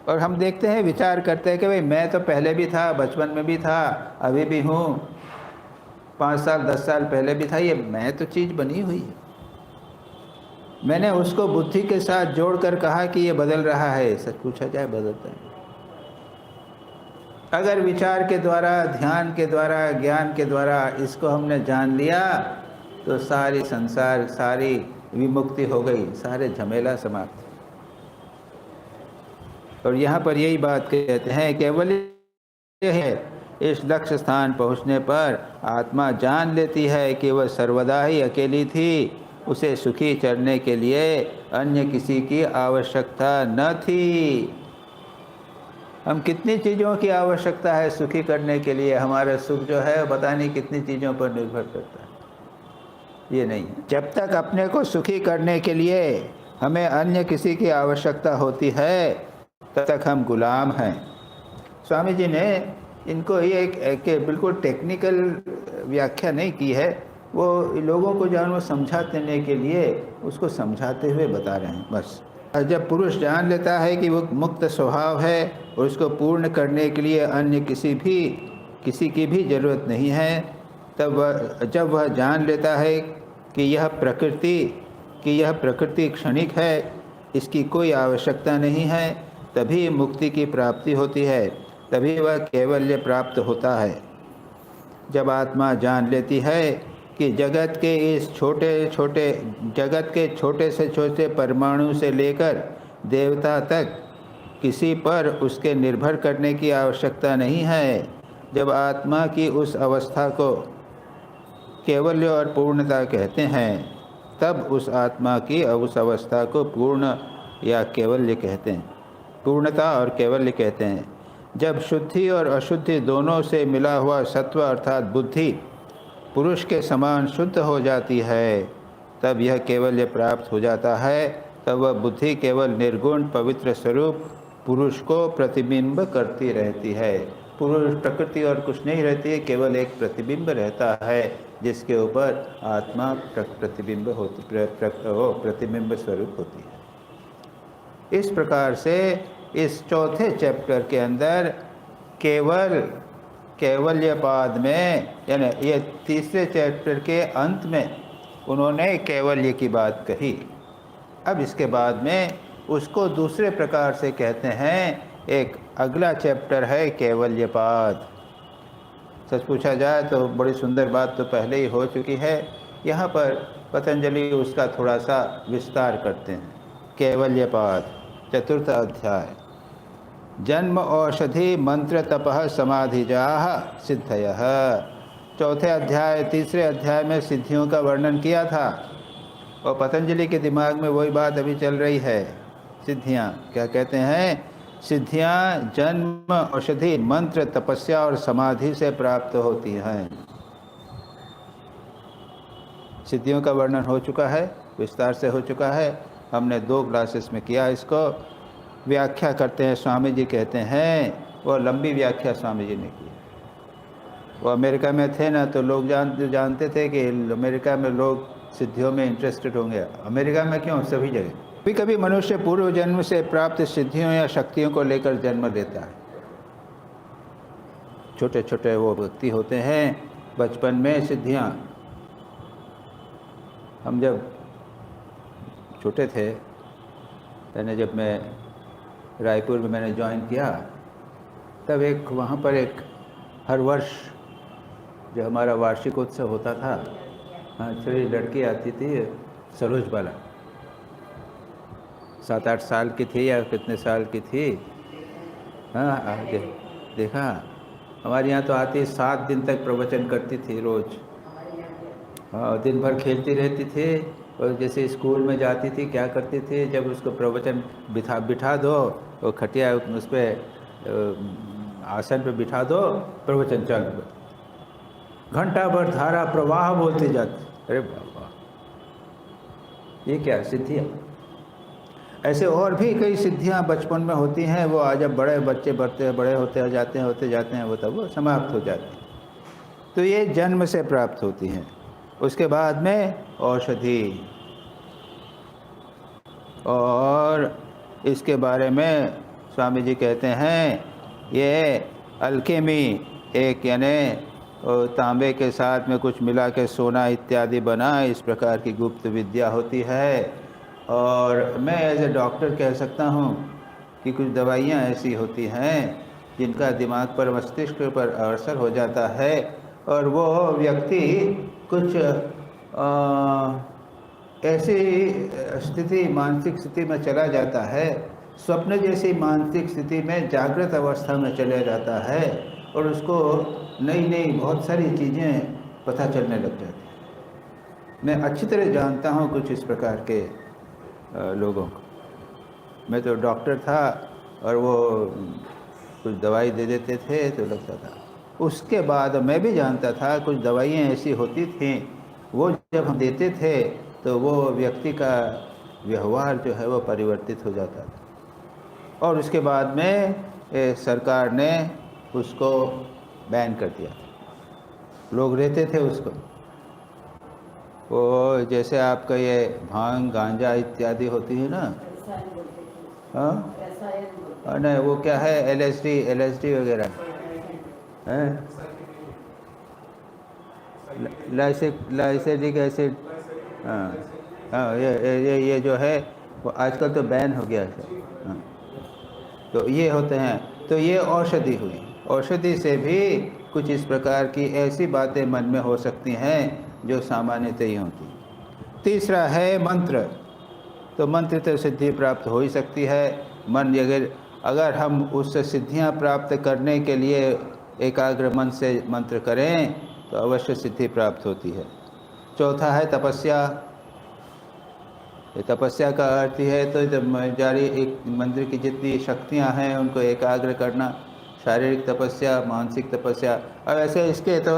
और हम देखते हैं, विचार करते हैं कि भाई मैं तो पहले भी था, बचपन में भी था, अभी भी हूँ, 5 साल 10 साल पहले भी था। ये मैं तो चीज़ बनी हुई है। मैंने उसको बुद्धि के साथ जोड़कर कहा कि ये बदल रहा है। सच पूछा जाए, बदलता है। अगर विचार के द्वारा, ध्यान के द्वारा, ज्ञान के द्वारा इसको हमने जान लिया, तो सारी संसार, सारी विमुक्ति हो गई, सारे झमेला समाप्त। और यहाँ पर यही बात कहते हैं, केवल यह है, इस लक्ष्य स्थान पहुँचने पर आत्मा जान लेती है कि वह सर्वदा ही अकेली थी, उसे सुखी करने के लिए अन्य किसी की आवश्यकता न थी। हम कितनी चीज़ों की आवश्यकता है सुखी करने के लिए, हमारा सुख जो है पता नहीं कितनी चीज़ों पर निर्भर करता है। ये नहीं है, जब तक अपने को सुखी करने के लिए हमें अन्य किसी की आवश्यकता होती है, तब तक हम गुलाम हैं। स्वामी जी ने इनको ये एक बिल्कुल टेक्निकल व्याख्या नहीं की है, वो लोगों को जान वो समझा देने के लिए उसको समझाते हुए बता रहे हैं बस। जब पुरुष जान लेता है कि वो मुक्त स्वभाव है और उसको पूर्ण करने के लिए अन्य किसी की भी ज़रूरत नहीं है, तब जब वह जान लेता है कि यह प्रकृति क्षणिक है, इसकी कोई आवश्यकता नहीं है, तभी मुक्ति की प्राप्ति होती है, तभी वह कैवल्य प्राप्त होता है। जब आत्मा जान लेती है कि जगत के छोटे से छोटे परमाणु से लेकर देवता तक किसी पर उसके निर्भर करने की आवश्यकता नहीं है, जब आत्मा की उस अवस्था को कैवल्य और पूर्णता कहते हैं, तब उस आत्मा की उस अवस्था को पूर्ण या कैवल्य कहते हैं, पूर्णता और कैवल्य कहते हैं। जब शुद्धि और अशुद्धि दोनों से मिला हुआ सत्व अर्थात बुद्धि पुरुष के समान शुद्ध हो जाती है, तब यह कैवल्य प्राप्त हो जाता है। तब वह बुद्धि केवल निर्गुण पवित्र स्वरूप पुरुष को प्रतिबिंब करती रहती है। पुरुष प्रकृति और कुछ नहीं रहती है, केवल एक प्रतिबिंब रहता है, जिसके ऊपर आत्मा प्रतिबिंब स्वरूप होती है। इस प्रकार से इस चौथे चैप्टर के अंदर कैवल्यपाद में, यानी ये तीसरे चैप्टर के अंत में उन्होंने कैवल्य की बात कही। अब इसके बाद में उसको दूसरे प्रकार से कहते हैं, एक अगला चैप्टर है कैवल्यपाद। सच पूछा जाए तो बड़ी सुंदर बात तो पहले ही हो चुकी है, यहाँ पर पतंजलि उसका थोड़ा सा विस्तार करते हैं। कैवल्यपाद चतुर्थ अध्याय, जन्म औषधि मंत्र तपः समाधिजाः सिद्धयः। चौथे अध्याय, तीसरे अध्याय में सिद्धियों का वर्णन किया था, और पतंजलि के दिमाग में वही बात अभी चल रही है। सिद्धियाँ क्या कहते हैं? सिद्धियाँ जन्म औषधि मंत्र तपस्या और समाधि से प्राप्त होती हैं। सिद्धियों का वर्णन हो चुका है, विस्तार से हो चुका है, हमने 2 क्लासेस में किया इसको। व्याख्या करते हैं, स्वामी जी कहते हैं, वो लंबी व्याख्या स्वामी जी ने की। वो अमेरिका में थे ना, तो लोग जानते थे कि अमेरिका में लोग सिद्धियों में इंटरेस्टेड होंगे। अमेरिका में क्यों, सभी जगह। कभी कभी मनुष्य पूर्व जन्म से प्राप्त सिद्धियों या शक्तियों को लेकर जन्म लेता है। छोटे छोटे वो व्यक्ति होते हैं, बचपन में सिद्धियाँ, हम जब छोटे थे, यानी जब मैं रायपुर में मैंने ज्वाइन किया, तब एक वहाँ पर एक हर वर्ष जो हमारा वार्षिक उत्सव होता था, हाँ, छोटी लड़की आती थी सरोज बाला, 7-8 साल की थी या कितने साल की थी। हाँ, देखा, हमारे यहाँ तो आती 7 दिन तक प्रवचन करती थी रोज़। हाँ, दिन भर खेलती रहती थी। और जैसे स्कूल में जाती थी क्या करती थी, जब उसको प्रवचन बिठा दो, वो खटिया उस पर आसन पे बिठा दो, प्रवचन चालू, घंटा भर धारा प्रवाह बोलते जाते। अरे बाबा, ये क्या सिद्धियाँ! ऐसे और भी कई सिद्धियाँ बचपन में होती हैं, वो आज जब बड़े बच्चे बड़े होते जाते हैं वो तब वो समाप्त हो जाती हैं। तो ये जन्म से प्राप्त होती हैं। उसके बाद में औषधि, और इसके बारे में स्वामी जी कहते हैं ये अल्केमी, एक यानी तांबे के साथ में कुछ मिला के सोना इत्यादि बना, इस प्रकार की गुप्त विद्या होती है। और मैं एज ए डॉक्टर कह सकता हूँ कि कुछ दवाइयाँ ऐसी होती हैं जिनका दिमाग पर, मस्तिष्क पर असर हो जाता है, और वो व्यक्ति कुछ ऐसी स्थिति, मानसिक स्थिति में चला जाता है, स्वप्न जैसी मानसिक स्थिति में जागृत अवस्था में चले जाता है, और उसको नई नई बहुत सारी चीज़ें पता चलने लग जाती हैं। मैं अच्छी तरह जानता हूँ कुछ इस प्रकार के लोगों को। मैं तो डॉक्टर था और वो कुछ दवाई दे देते थे तो लगता था। उसके बाद मैं भी जानता था कुछ दवाइयाँ ऐसी होती थीं, वो जब हम देते थे तो वो व्यक्ति का व्यवहार जो है वो परिवर्तित हो जाता था। और उसके बाद में सरकार ने उसको बैन कर दिया। लोग रहते थे उसको, वो जैसे आपका ये भांग, गांजा इत्यादि होती है ना, हाँ, नहीं वो क्या है, LSD वगैरह है, लाइसेटिक एसिड, हाँ हाँ, ये जो है वो आजकल तो बैन हो गया है। हाँ, तो ये होते हैं। तो ये औषधि हुई। औषधि से भी कुछ इस प्रकार की ऐसी बातें मन में हो सकती हैं जो सामान्यतः ही होती। तीसरा है मंत्र। तो मंत्र से सिद्धि प्राप्त हो ही सकती है। मन अगर हम उससे सिद्धियां प्राप्त करने के लिए एकाग्र मन से मंत्र करें तो अवश्य सिद्धि प्राप्त होती है। चौथा है तपस्या। तपस्या का अर्थ ही है तो जारी एक मंदिर की जितनी शक्तियां हैं उनको एकाग्र करना, शारीरिक तपस्या, मानसिक तपस्या। अब ऐसे इसके तो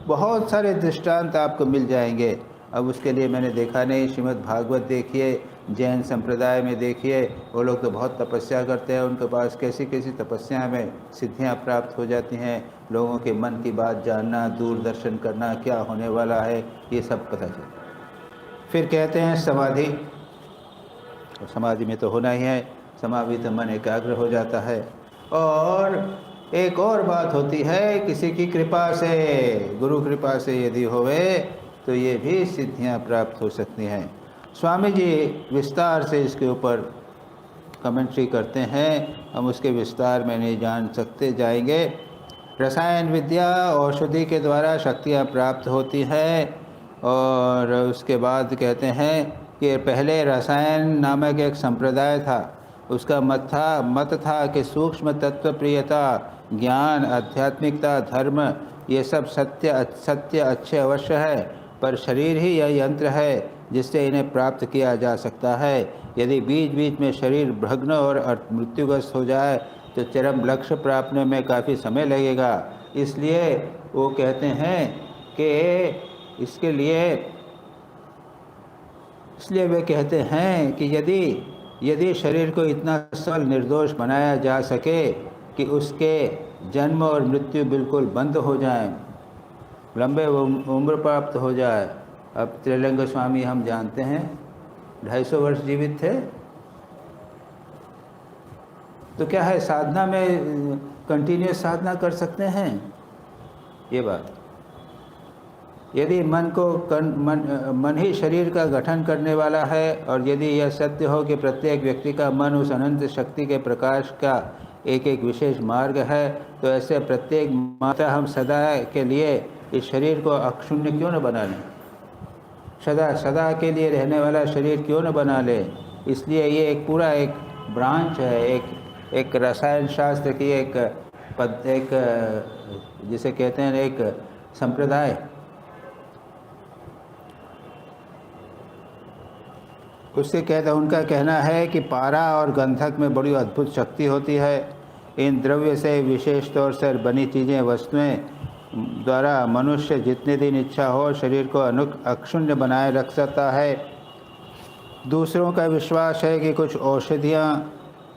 बहुत सारे दृष्टांत आपको मिल जाएंगे। अब उसके लिए मैंने देखा नहीं, श्रीमद् भागवत देखिए, जैन संप्रदाय में देखिए, वो लोग तो बहुत तपस्या करते हैं, उनके पास कैसी कैसी तपस्या में सिद्धियां प्राप्त हो जाती हैं। लोगों के मन की बात जानना, दूरदर्शन करना, क्या होने वाला है, ये सब पता चलता। फिर कहते हैं समाधि। और समाधि में तो होना ही है, समाधि तो मन एकाग्र हो जाता है। और एक और बात होती है, किसी की कृपा से, गुरु कृपा से यदि होवे तो ये भी सिद्धियां प्राप्त हो सकती हैं। स्वामी जी विस्तार से इसके ऊपर कमेंट्री करते हैं, हम उसके विस्तार में नहीं जान सकते जाएंगे। रसायन विद्या, औषधि के द्वारा शक्तियाँ प्राप्त होती हैं। और उसके बाद कहते हैं कि पहले रसायन नामक एक संप्रदाय था, उसका मत था कि सूक्ष्म तत्व प्रियता, ज्ञान, आध्यात्मिकता, धर्म, ये सब सत्य अच्छे अवश्य है, पर शरीर ही यह यंत्र है जिससे इन्हें प्राप्त किया जा सकता है। यदि बीच बीच में शरीर भग्न और मृत्युग्रस्त हो जाए तो चरम लक्ष्य प्राप्त में काफ़ी समय लगेगा। इसलिए वो कहते हैं कि इसलिए वे कहते हैं कि यदि शरीर को इतना सरल निर्दोष बनाया जा सके कि उसके जन्म और मृत्यु बिल्कुल बंद हो जाएं, लंबे उम्र प्राप्त हो जाए। अब त्रिलिंग स्वामी हम जानते हैं 250 वर्ष जीवित थे, तो क्या है, साधना में कंटिन्यूस साधना कर सकते हैं, ये बात। यदि मन ही शरीर का गठन करने वाला है, और यदि यह सत्य हो कि प्रत्येक व्यक्ति का मन उस अनंत शक्ति के प्रकाश का एक एक विशेष मार्ग है, तो ऐसे प्रत्येक माता हम सदा के लिए इस शरीर को अक्षुण्य क्यों न बना लें, सदा सदा के लिए रहने वाला शरीर क्यों न बना ले। इसलिए ये एक पूरा एक ब्रांच है, एक रसायन शास्त्र की एक जिसे कहते हैं एक संप्रदाय। उससे कहता उनका कहना है कि पारा और गंधक में बड़ी अद्भुत शक्ति होती है। इन द्रव्य से विशेष तौर से बनी चीज़ें वस्तुएं द्वारा मनुष्य जितने दिन इच्छा हो शरीर को अक्षुण्य बनाए रख सकता है। दूसरों का विश्वास है कि कुछ औषधियाँ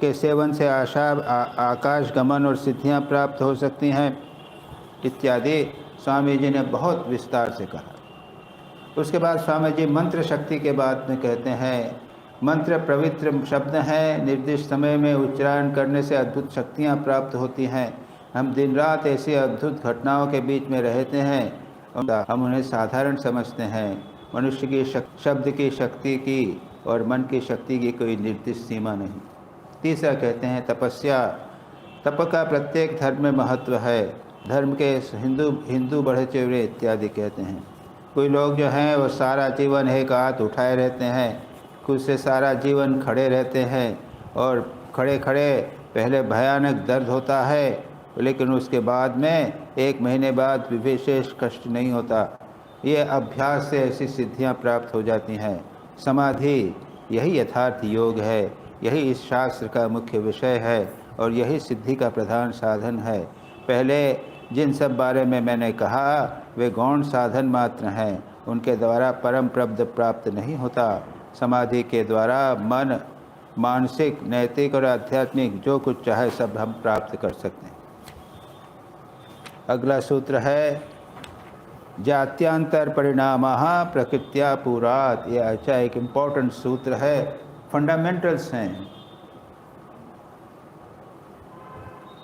के सेवन से आकाश गमन और सिद्धियाँ प्राप्त हो सकती हैं इत्यादि स्वामी जी ने बहुत विस्तार से कहा। उसके बाद स्वामी जी मंत्र शक्ति के बाद में कहते हैं, मंत्र पवित्र शब्द हैं, निर्दिष्ट समय में उच्चारण करने से अद्भुत शक्तियाँ प्राप्त होती हैं। हम दिन रात ऐसी अद्भुत घटनाओं के बीच में रहते हैं, हम उन्हें साधारण समझते हैं। मनुष्य की शब्द की शक्ति की और मन की शक्ति की कोई निर्दिष्ट सीमा नहीं। तीसरा कहते हैं तपस्या। तप का प्रत्येक धर्म में महत्व है। धर्म के हिंदू बढ़े चेवरे इत्यादि कहते हैं। कोई लोग जो हैं वो सारा जीवन एक हाथ उठाए रहते हैं, कुछ से सारा जीवन खड़े रहते हैं, और खड़े खड़े पहले भयानक दर्द होता है, लेकिन उसके बाद में 1 महीने बाद विशेष कष्ट नहीं होता। ये अभ्यास से ऐसी सिद्धियां प्राप्त हो जाती हैं। समाधि यही यथार्थ योग है, यही इस शास्त्र का मुख्य विषय है, और यही सिद्धि का प्रधान साधन है। पहले जिन सब बारे में मैंने कहा वे गौण साधन मात्र हैं, उनके द्वारा परम प्रब्ध प्राप्त नहीं होता। समाधि के द्वारा मन, मानसिक, नैतिक और आध्यात्मिक जो कुछ चाहे सब हम प्राप्त कर सकते हैं। अगला सूत्र है जात्यांतर परिणामः प्रकृत्या पुरात्। यह अच्छा एक इम्पोर्टेंट सूत्र है, फंडामेंटल्स हैं।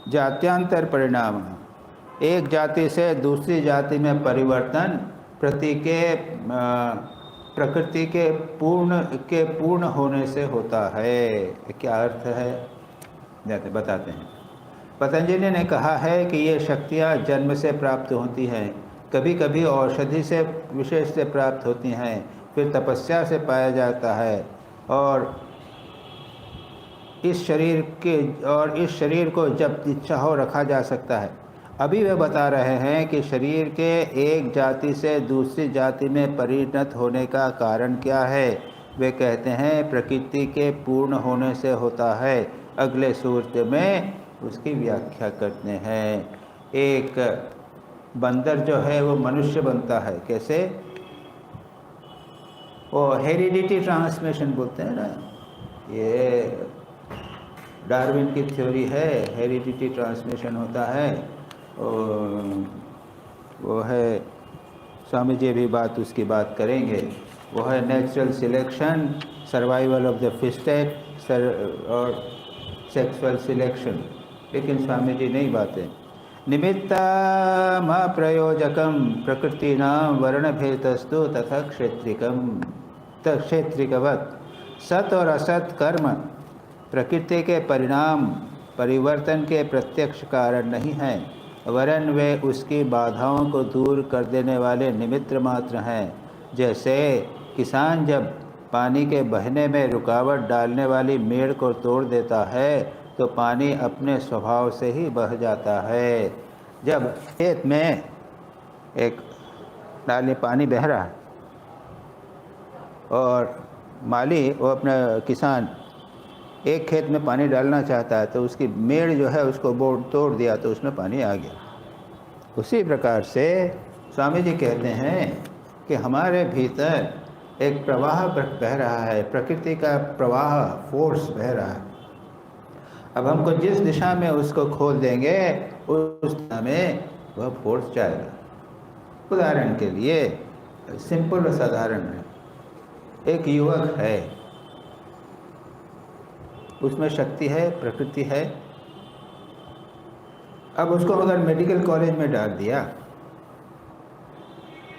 जात्यांतर परिणाम, एक जाति से दूसरी जाति में परिवर्तन प्रकृति के पूर्ण होने से होता है। क्या अर्थ है बताते हैं। पतंजलि ने कहा है कि ये शक्तियाँ जन्म से प्राप्त होती हैं, कभी कभी औषधि से विशेष से प्राप्त होती हैं, फिर तपस्या से पाया जाता है, और इस शरीर को जब इच्छा हो रखा जा सकता है। अभी वे बता रहे हैं कि शरीर के एक जाति से दूसरी जाति में परिणत होने का कारण क्या है। वे कहते हैं प्रकृति के पूर्ण होने से होता है। अगले सूत्र में उसकी व्याख्या करते हैं। एक बंदर जो है वो मनुष्य बनता है, कैसे? वो हेरिडिटी ट्रांसमिशन बोलते हैं ना, ये डार्विन की थ्योरी है, हेरिडिटी ट्रांसमिशन होता है। और वो है, स्वामी जी भी उसकी बात करेंगे। वो है natural selection, survival of the fittest और सेक्सुअल सिलेक्शन। लेकिन स्वामी जी नहीं बातें। निमित्तम प्रयोजकम प्रकृतिनां वर्णभेदस्तु तथा क्षेत्रिकवत्। सत और असत कर्म प्रकृति के परिवर्तन के प्रत्यक्ष कारण नहीं हैं, वरन वे उसकी बाधाओं को दूर कर देने वाले निमित्त मात्र हैं। जैसे किसान जब पानी के बहने में रुकावट डालने वाली मेड़ को तोड़ देता है तो पानी अपने स्वभाव से ही बह जाता है। जब खेत में एक नाले पानी बह रहा है और माली वो अपना किसान एक खेत में पानी डालना चाहता है तो उसकी मेड़ जो है उसको बोर्ड तोड़ दिया तो उसमें पानी आ गया। उसी प्रकार से स्वामी जी कहते हैं कि हमारे भीतर एक प्रवाह बह रहा है, प्रकृति का प्रवाह, फोर्स बह रहा है। अब हमको जिस दिशा में उसको खोल देंगे उस दिशा में वह फोर्स जाएगा। उदाहरण के लिए सिंपल और साधारण है, एक युवक है, उसमें शक्ति है, प्रकृति है। अब उसको अगर मेडिकल कॉलेज में डाल दिया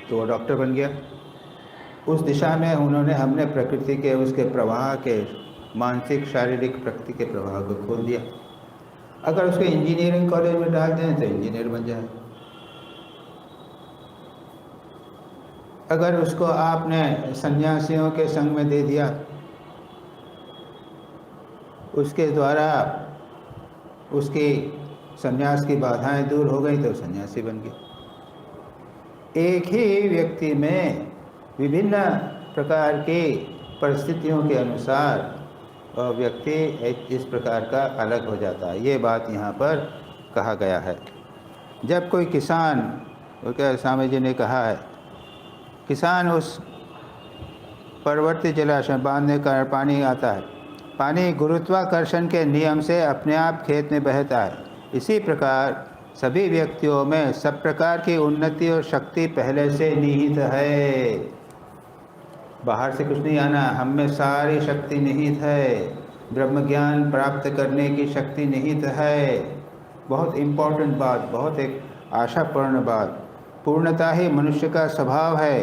तो वो डॉक्टर बन गया। उस दिशा में हमने प्रकृति के उसके प्रवाह के मानसिक शारीरिक प्रकृति के प्रवाह को खोल दिया। अगर उसको इंजीनियरिंग कॉलेज में डाल दें तो इंजीनियर बन जाए। अगर उसको आपने सन्यासियों के संग में दे दिया, उसके द्वारा उसकी सन्यास की बाधाएं दूर हो गई तो सन्यासी बन गया। एक ही व्यक्ति में विभिन्न प्रकार की परिस्थितियों के अनुसार व्यक्ति इस प्रकार का अलग हो जाता है। ये बात यहाँ पर कहा गया है। जब कोई किसान, वो क्या स्वामी जी ने कहा है, किसान उस पर्वतीय जलाशय बांधने का पानी आता है, पानी गुरुत्वाकर्षण के नियम से अपने आप खेत में बहता है। इसी प्रकार सभी व्यक्तियों में सब प्रकार की उन्नति और शक्ति पहले से निहित है। बाहर से कुछ नहीं आना, हम में सारी शक्ति निहित है। ब्रह्म ज्ञान प्राप्त करने की शक्ति निहित है। बहुत इम्पोर्टेंट बात, बहुत एक आशापूर्ण बात। पूर्णता ही मनुष्य का स्वभाव है,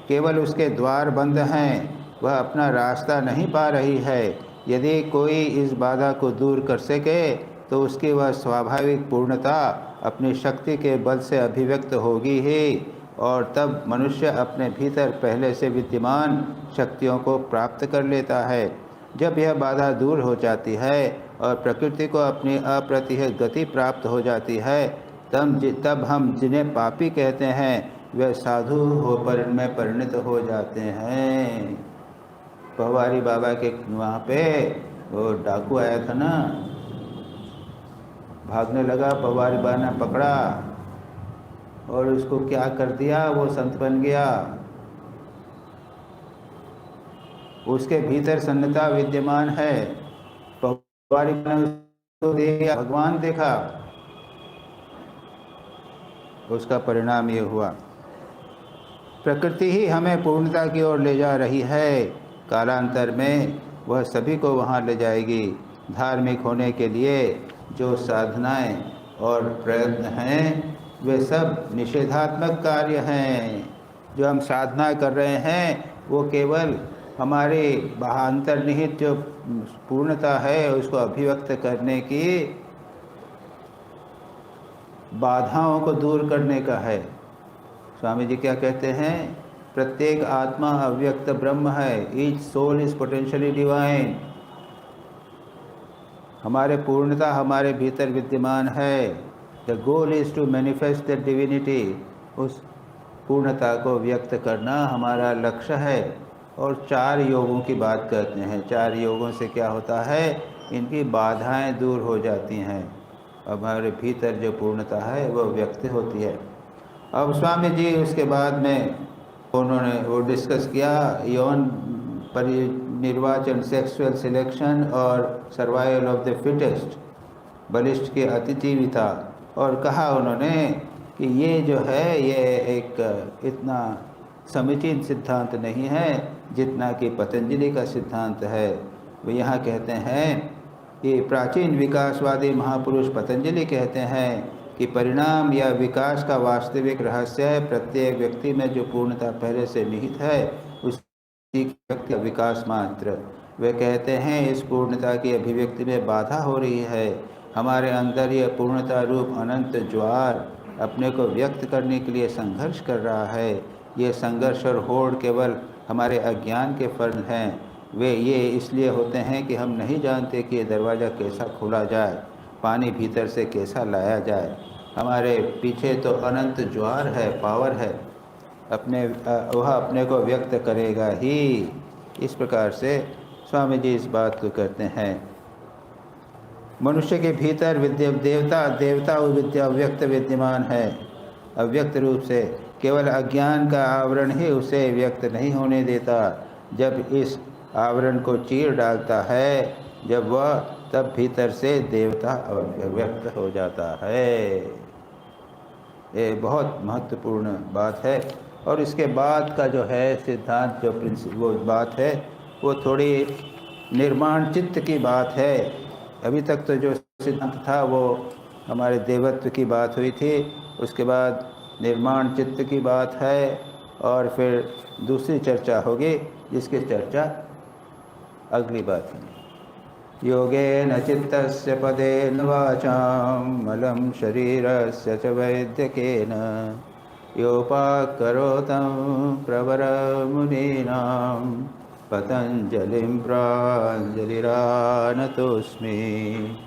केवल उसके द्वार बंद हैं, वह अपना रास्ता नहीं पा रही है। यदि कोई इस बाधा को दूर कर सके तो उसकी वह स्वाभाविक पूर्णता अपनी शक्ति के बल से अभिव्यक्त होगी ही, और तब मनुष्य अपने भीतर पहले से विद्यमान शक्तियों को प्राप्त कर लेता है। जब यह बाधा दूर हो जाती है और प्रकृति को अपनी अप्रतिहत गति प्राप्त हो जाती है, तब हम जिन्हें पापी कहते हैं वे साधु में परिणत हो जाते हैं। पहवारी बाबा के वहाँ पे वो डाकू आया था ना, भागने लगा, पहवारी बाबा ने पकड़ा और उसको क्या कर दिया, वो संत बन गया। उसके भीतर सन्नता विद्यमान है। पहवारी ने उसको देखा, भगवान देखा, उसका परिणाम ये हुआ। प्रकृति ही हमें पूर्णता की ओर ले जा रही है। कालांतर में वह सभी को वहाँ ले जाएगी। धार्मिक होने के लिए जो साधनाएं और प्रयत्न हैं वे सब निषेधात्मक कार्य हैं। जो हम साधना कर रहे हैं वो केवल हमारे अंतर्निहित जो पूर्णता है उसको अभिव्यक्त करने की बाधाओं को दूर करने का है। स्वामी जी क्या कहते हैं, प्रत्येक आत्मा अव्यक्त ब्रह्म है। Each soul is potentially divine. हमारे पूर्णता हमारे भीतर विद्यमान है। The goal is to manifest the divinity. उस पूर्णता को व्यक्त करना हमारा लक्ष्य है। और 4 योगों की बात करते हैं। 4 योगों से क्या होता है, इनकी बाधाएं दूर हो जाती हैं, हमारे भीतर जो पूर्णता है वो व्यक्त होती है। अब स्वामी जी उसके बाद में उन्होंने वो डिस्कस किया यौन परिनिर्वाचन, सेक्सुअल सिलेक्शन और सर्वाइवल ऑफ द फिटेस्ट, बलिष्ठ की अतिजीविता। और कहा उन्होंने कि ये जो है ये एक इतना समीचीन सिद्धांत नहीं है जितना कि पतंजलि का सिद्धांत है। वो यहाँ कहते हैं कि प्राचीन विकासवादी महापुरुष पतंजलि कहते हैं कि परिणाम या विकास का वास्तविक रहस्य है प्रत्येक व्यक्ति में जो पूर्णता पहले से निहित है उसी व्यक्ति का विकास मात्र। वे कहते हैं इस पूर्णता की अभिव्यक्ति में बाधा हो रही है। हमारे अंदर यह पूर्णता रूप अनंत ज्वार अपने को व्यक्त करने के लिए संघर्ष कर रहा है। ये संघर्ष और होड़ केवल हमारे अज्ञान के फल हैं। वे ये इसलिए होते हैं कि हम नहीं जानते कि ये दरवाज़ा कैसा खोला जाए, पानी भीतर से कैसा लाया जाए। हमारे पीछे तो अनंत ज्वार है, पावर है, वह अपने को व्यक्त करेगा ही। इस प्रकार से स्वामी जी इस बात को कहते हैं। मनुष्य के भीतर देवता विद्या अव्यक्त विद्यमान है। अव्यक्त रूप से केवल अज्ञान का आवरण ही उसे व्यक्त नहीं होने देता। जब इस आवरण को चीर डालता है जब वह, तब भीतर से देवता व्यक्त हो जाता है। ये बहुत महत्वपूर्ण बात है। और इसके बाद का जो है सिद्धांत, जो वो बात है वो थोड़ी निर्माण चित्त की बात है। अभी तक तो जो सिद्धांत था वो हमारे देवत्व की बात हुई थी, उसके बाद निर्माण चित्त की बात है। और फिर दूसरी चर्चा होगी, जिसकी चर्चा अगली बार सुनिए। योगेन चित्तस्य पदेन वाचां मलं शरीरस्य च वैद्यकेन योपाकरोतं प्रवरमुनीनां पतञ्जलिं प्राञ्जलिरानतोऽस्मि।